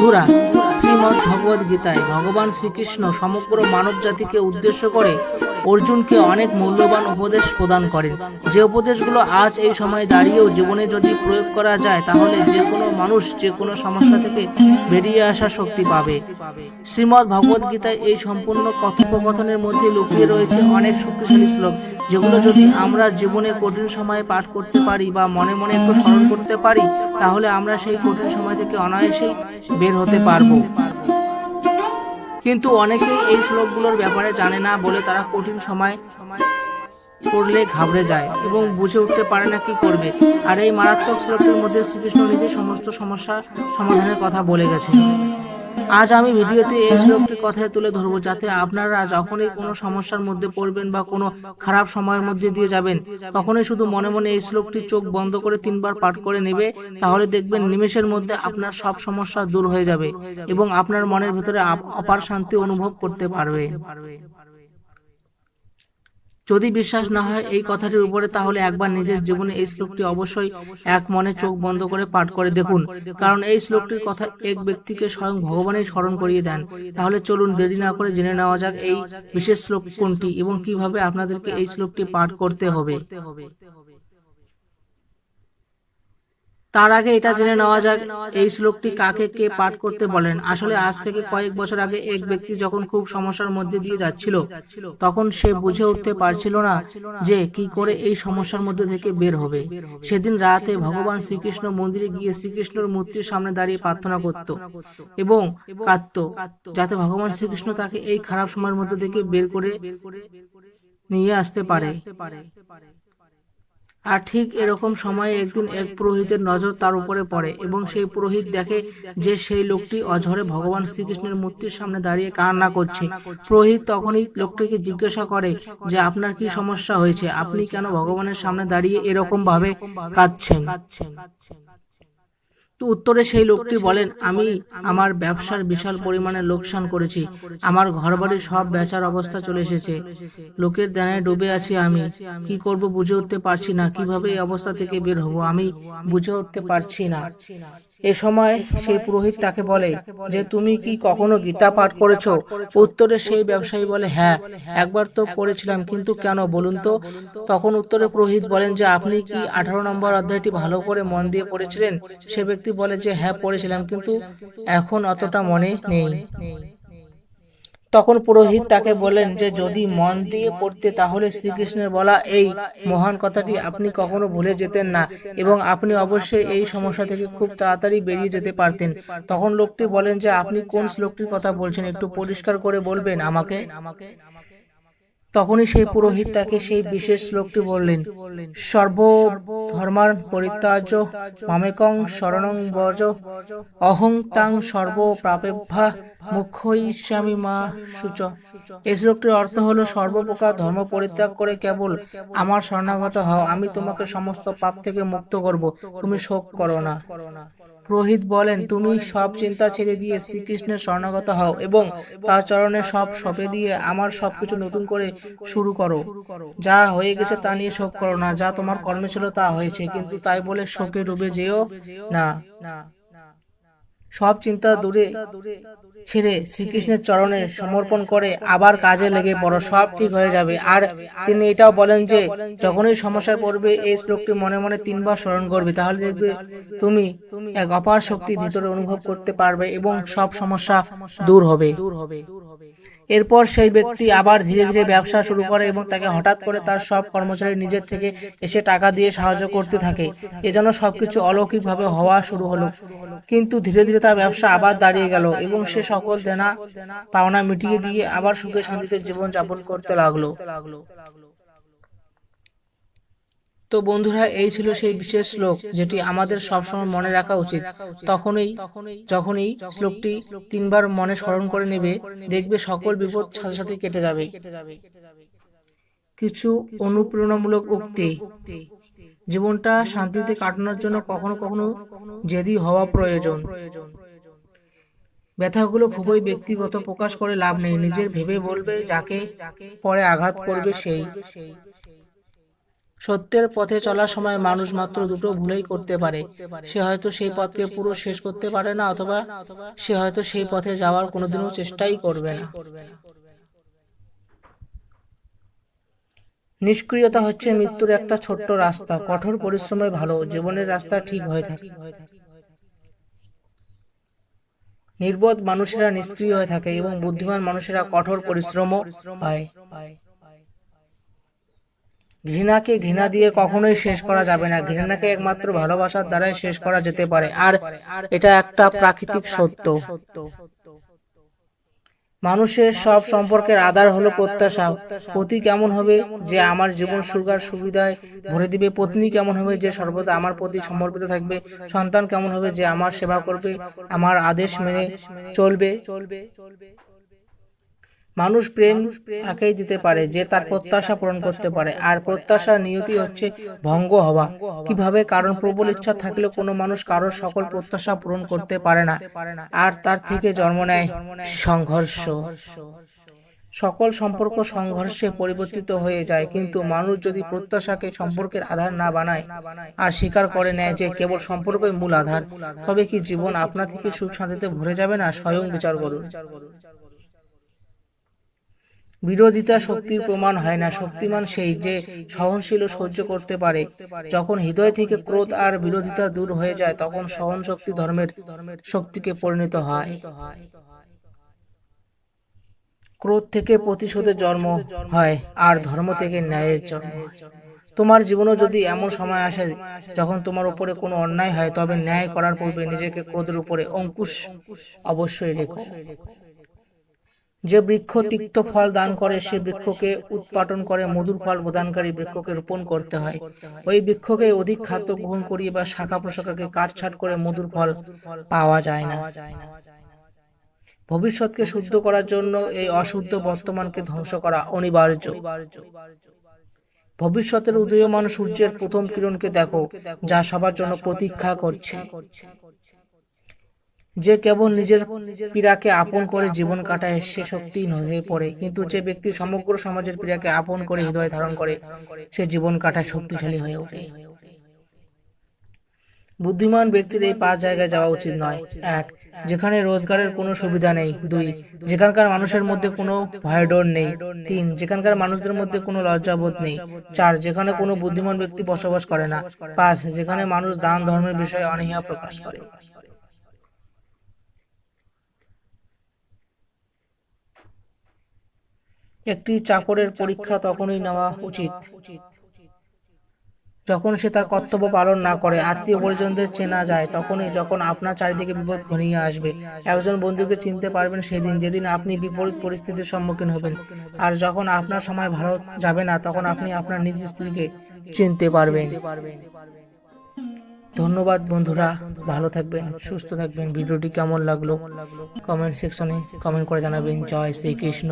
বন্ধুরা, শ্রীমদ্ ভগবদ গীতায় ভগবান শ্রীকৃষ্ণ সমগ্র মানব জাতিকে উদ্দেশ্য করে অর্জুনকে অনেক মূল্যবান উপদেশ প্রদান করেন। যে উপদেশগুলো আজ এই সময়ে দাঁড়িয়েও জীবনে যদি প্রয়োগ করা যায়, তাহলে যে কোনো মানুষ যে কোনো সমস্যা থেকে বেরিয়ে আসার শক্তি পাবে। শ্রীমদ্ ভগবদ গীতায় এই সম্পূর্ণ কথোপকথনের মধ্যে লুকিয়ে রয়েছে অনেক শক্তিশালী শ্লোক, যেগুলো যদি আমরা জীবনে কঠিন সময়ে পাঠ করতে পারি বা মনে মনে একটু স্মরণ করতে পারি, তাহলে আমরা সেই কঠিন সময় থেকে অনায়াসেই বের হতে পারবো। কিন্তু অনেকেই এই শ্লোকগুলোর ব্যাপারে জানে না বলে তারা কঠিন সময় পড়লে ঘাবড়ে যায় এবং বুঝে উঠতে পারে না কি করবে। আর এই মারাত্মক শ্লোকটির মধ্যে শ্রীকৃষ্ণ নিজে সমস্ত সমস্যা সমাধানের কথা বলে গেছেন। আজ আমি ভিডিওতে এই শ্লোকটির কথায় তুলে ধরবো, যাতে আপনারা যখনই কোনো সমস্যার মধ্যে পড়বেন বা কোনো খারাপ সময়ের মধ্যে দিয়ে যাবেন, তখনই শুধু মনে মনে এই শ্লোকটি চোখ বন্ধ করে 3বার পাঠ করে নেবে। তাহলে দেখবেন নিমেষের মধ্যে আপনার সব সমস্যা দূর হয়ে যাবে এবং আপনার মনের ভিতরে অপার শান্তি অনুভব করতে পারবে। যদি বিশ্বাস না হয় এই কথাটির উপরে, তাহলে একবার নিজের জীবনে এই শ্লোকটি অবশ্যই এক মনে চোখ বন্ধ করে পাঠ করে দেখুন, কারণ এই শ্লোকটির কথা এক ব্যক্তিকে স্বয়ং ভগবানই স্মরণ করিয়ে দেন। তাহলে চলুন দেরি না করে জেনে নেওয়া যাক এই বিশেষ শ্লোক কোনটি এবং কিভাবে আপনাদেরকে এই শ্লোকটি পাঠ করতে হবে। তার আগে এটা জেনে নেওয়া যাক এই শ্লোকটি কাকে কে পাঠ করতে বলেন। আসলে আজ থেকে কয়েক বছর আগে এক ব্যক্তি যখন খুব সমস্যার মধ্যে দিয়ে যাচ্ছিল, তখন সে বুঝে উঠতে পারছিল না যে কি করে এই সমস্যার মধ্যে থেকে বের হবে। সেদিন রাতে ভগবান শ্রীকৃষ্ণ মন্দিরে গিয়ে শ্রীকৃষ্ণের মূর্তির সামনে দাঁড়িয়ে প্রার্থনা করত এবং কাঁদত, যাতে ভগবান শ্রীকৃষ্ণ তাকে এই খারাপ সময়ের মধ্যে থেকে বের করে নিয়ে আসতে পারে। আর ঠিক এরকম সময়ে একদিন এক পুরোহিতের নজর তার উপরে পড়ে এবং সেই পুরোহিত দেখে যে সেই লোকটি অঝরে ভগবান শ্রীকৃষ্ণের মূর্তির সামনে দাঁড়িয়ে কান্না করছে। পুরোহিত তখনই লোকটিকে জিজ্ঞাসা করে যে আপনার কি সমস্যা হয়েছে, আপনি কেন ভগবানের সামনে দাঁড়িয়ে এরকম ভাবে কাঁদছেন। উত্তরে সেই লোকটি বলেন, আমি আমার ব্যবসার বিশাল পরিমাণে লোকসান করেছি, আমার ঘরবাড়ি সব বেচার অবস্থা চলে এসেছে, লোকের দেনায় ডুবে আছি, আমি কি করব বুঝে উঠতে পারছি না, কিভাবে এই অবস্থা থেকে বের হব আমি বুঝে উঠতে পারছি না। এ সময় সেই পুরোহিত তাকে বলে যে তুমি কি কখনো গীতা পাঠ করেছো? উত্তরে সেই ব্যবসায়ী বলে, হ্যাঁ, একবার তো পড়েছিলাম, কিন্তু কেন বলুন তো। তখন উত্তরে পুরোহিত বলেন যে আপনি কি 18 নম্বর অধ্যায়টি ভালো করে মন দিয়ে পড়েছিলেন? সে ব্যক্তি বলে যে হ্যাঁ পড়েছিলাম, কিন্তু এখন অতটা মনে নেই। তখন পুরোহিত তাকে বলেন যে যদি মন দিয়ে পড়তে, তাহলে শ্রীকৃষ্ণের বলা এই মহান কথাটি আপনি কখনো ভুলে যেতেন না এবং আপনি অবশ্যই এই সমস্যা থেকে খুব তাড়াতাড়ি বেরিয়ে যেতে পারতেন। তখন লোকটি বলেন যে আপনি কোন শ্লোকটির কথা বলছেন, একটু পরিষ্কার করে বলবেন আমাকে। তখনই সেই পুরোহিত তাকে সেই বিশেষ শ্লোকটি বললেন, সর্ব ধর্মার পরিত্যাজ্য মামেকং শরণং ব্রজ অহং তাং সর্ব পাপেভ্যঃ মুখ্যইষ্যামি মা শুচ। এই শ্লোকটির অর্থ হলো সর্বপ্রকার ধর্ম পরিত্যাগ করে কেবল আমার শরণাগত হও, আমি তোমাকে সমস্ত পাপ থেকে মুক্ত করব, তুমি শোক করো না। পুরোহিত বলেন, তুমি সব চিন্তা ছেড়ে দিয়ে শ্রীকৃষ্ণের শরণাগত হও এবং তার চরণে সব সঁপে দিয়ে আমার সবকিছু নতুন করে শুরু করো। যা হয়ে গেছে তা নিয়ে শোক করো না, যা তোমার কর্মে ছিল তা হয়েছে, কিন্তু তাই বলে শোকে ডুবে যেও না। সব চিন্তা দূরে ছেড়ে শ্রীকৃষ্ণের চরণে সমর্পণ করে আবার কাজে লেগে পড়ো, সব ঠিক হয়ে যাবে। আর তিনি এটাও বলেন যে যখনই সমস্যায় পড়বে এই শ্লোকটি মনে মনে 3বার স্মরণ করবে, তাহলে দেখবে তুমি এক অপার শক্তি ভিতরে অনুভব করতে পারবে এবং সব সমস্যা দূর হবে। এরপর সেই ব্যক্তি আবার ধীরে ধীরে ব্যবসা শুরু করে এবং তাকে হঠাৎ করে তার সব কর্মচারী নিজের থেকে এসে টাকা দিয়ে সাহায্য করতে থাকে। এ যেন সবকিছু অলৌকিকভাবে হওয়া শুরু হলো। কিন্তু ধীরে ধীরে তার ব্যবসা আবার দাঁড়িয়ে গেল এবং সে সকল দেনা পাওনা মিটিয়ে দিয়ে আবার সুখে শান্তিতে জীবন যাপন করতে লাগলো। তো বন্ধুরা, এই ছিল সেই বিশেষ শ্লোক যেটি আমাদের সবসময় মনে রাখা উচিত। যখনই শ্লোকটি 3বার মনে স্মরণ করে নেবে, দেখবে সকল বিপদ সাথে সাথে কেটে যাবে। কিছু অনুপ্রেরণামূলক উক্তি। জীবনটা শান্তিতে কাটানোর জন্য কখনো কখনো জেদি হওয়া প্রয়োজন। ব্যথাগুলো খুবই ব্যক্তিগত, প্রকাশ করে লাভ নেই, নিজের ভেবে বলবে, যাকে পরে আঘাত করবে সেই। সত্যের পথে চলার সময় মানুষ মাত্র দুটো ভুলই করতে পারে। সে হয়তো সেই পথকে পুরো শেষ করতে পারে না, অথবা সে হয়তো সেই পথে যাওয়ার কোনোদিনও চেষ্টাই করবে না। নিষ্ক্রিয়তা হচ্ছে মৃত্যুর একটা ছোট্ট রাস্তা। কঠোর পরিশ্রমে ভালো জীবনের রাস্তা ঠিক হয়ে থাকে। নির্বোধ মানুষেরা নিষ্ক্রিয় হয়ে থাকে এবং বুদ্ধিমান মানুষেরা কঠোর পরিশ্রমও হয়। ঘৃণাকে ঘৃণা দিয়ে কখনোই শেষ করা যাবে না। ঘৃণাকে একমাত্র ভালোবাসার দ্বারাই শেষ করা যেতে পারে, আর এটা একটা প্রাকৃতিক সত্য। মানুষের সব সম্পর্কের আধার হলো প্রত্যাশা। পতি কেমন হবে যে আমার জীবন সুগার সুবিধায় ভরে দিবে, পত্নী কেমন হবে যে সর্বদা আমার প্রতি সমর্পিত থাকবে, সন্তান কেমন হবে যে আমার সেবা করবে, আমার আদেশ মেনে চলবে। মানুষ প্রেম তাকেই দিতে পারে যে তার প্রত্যাশা পূরণ করতে পারে, আর প্রত্যাশার নিয়তি হচ্ছে ভঙ্গ হওয়া। কিভাবে? কারণ প্রবল ইচ্ছা থাকলে কোনো মানুষ কারোর সকল প্রত্যাশা পূরণ করতে পারে না, আর তার থেকে জন্ম নেয় সংঘর্ষ। সকল সম্পর্ক সংঘর্ষে পরিবর্তিত হয়ে যায়, কিন্তু মানুষ যদি প্রত্যাশাকে সম্পর্কের আধার না বানায় আর স্বীকার করে নেয় যে কেবল সম্পর্কই মূল আধার, তবে কি জীবন আপনা থেকে সুখ শান্তিতে ভরে যাবে না? স্বয়ং বিচার করুন। বিরোধিতা শক্তির প্রমাণ হয় না। শক্তিমান সেই যে সহনশীল ও সহ্য করতে পারে। যখন হৃদয় থেকে ক্রোধ আর বিরোধিতা দূর হয়ে যায়, তখন সহন শক্তি ধর্মের শক্তিকে পরিণত হয়। ক্রোধ থেকে প্রতিশোধের জন্ম হয়, আর ধর্ম থেকে ন্যায়ের জন্ম হয়। তোমার জীবনেও যদি এমন সময় আসে যখন তোমার উপরে কোনো অন্যায় হয়, তবে ন্যায় করার পূর্বে নিজেকে ক্রোধের উপরে অঙ্কুশ অবশ্যই রেখো। যে বৃক্ষ তিক্ত ফল দান করে, সে বৃক্ষকে উৎপাটন করে মধুর ফল প্রদানকারী বৃক্ষকে রোপণ করতে হয়। ওই বৃক্ষকে অধিক খাদ্য গ্রহণ করিয়ে বা শাখা প্রশাখাকে কাটছাট করে মধুর ফল পাওয়া যায় না। ভবিষ্যৎকে শুদ্ধ করার জন্য এই অশুদ্ধ বর্তমানকে ধ্বংস করা অনিবার্য। ভবিষ্যতের উদীয়মান সূর্যের প্রথম কিরণকে দেখো, যা সবার জন্য প্রতীক্ষা করছে। যে কেবল নিজের পীড়াকে আপন করে জীবন কাটায়, সে শক্তিহীন হয়ে পড়ে, কিন্তু যে ব্যক্তি সমগ্র সমাজের পীড়াকে আপন করে হৃদয় ধারণ করে, সে জীবন কাটায় শক্তিশালী হয়ে ওঠে। বুদ্ধিমান ব্যক্তির এই 5 জায়গায় যাওয়া উচিত নয়। 1. যেখানে রোজগারের কোনো সুবিধা নেই। 2. যেখানকার মানুষের মধ্যে কোনো ভয়ডর নেই। 3. যেখানকার মানুষদের মধ্যে কোনো লজ্জাবোধ নেই। 4. যেখানে কোনো বুদ্ধিমান ব্যক্তি বসবাস করে না। 5. যেখানে মানুষ দান ধর্মের বিষয়ে অনীহা প্রকাশ করে। একটি চাকরের পরীক্ষা তখনই নেওয়া উচিত যখন সে তার কর্তব্য পালন না করে। আত্মীয় পরিজনদের চেনা যায় তখনই যখন আপনার চারিদিকে বিপদ ঘনিয়ে আসবে। একজন বন্ধুকে চিনতে পারবেন সেদিন যেদিন আপনি বিপরীত পরিস্থিতির সম্মুখীন হবেন, আর যখন আপনার সময় ভালো যাবে না, তখন আপনি আপনার নিজ স্ত্রীকে চিনতে পারবেন। ধন্যবাদ বন্ধুরা, ভালো থাকবেন, সুস্থ থাকবেন। ভিডিওটি কেমন লাগলো কমেন্ট সেকশনে কমেন্ট করে জানাবেন। জয় শ্রীকৃষ্ণ।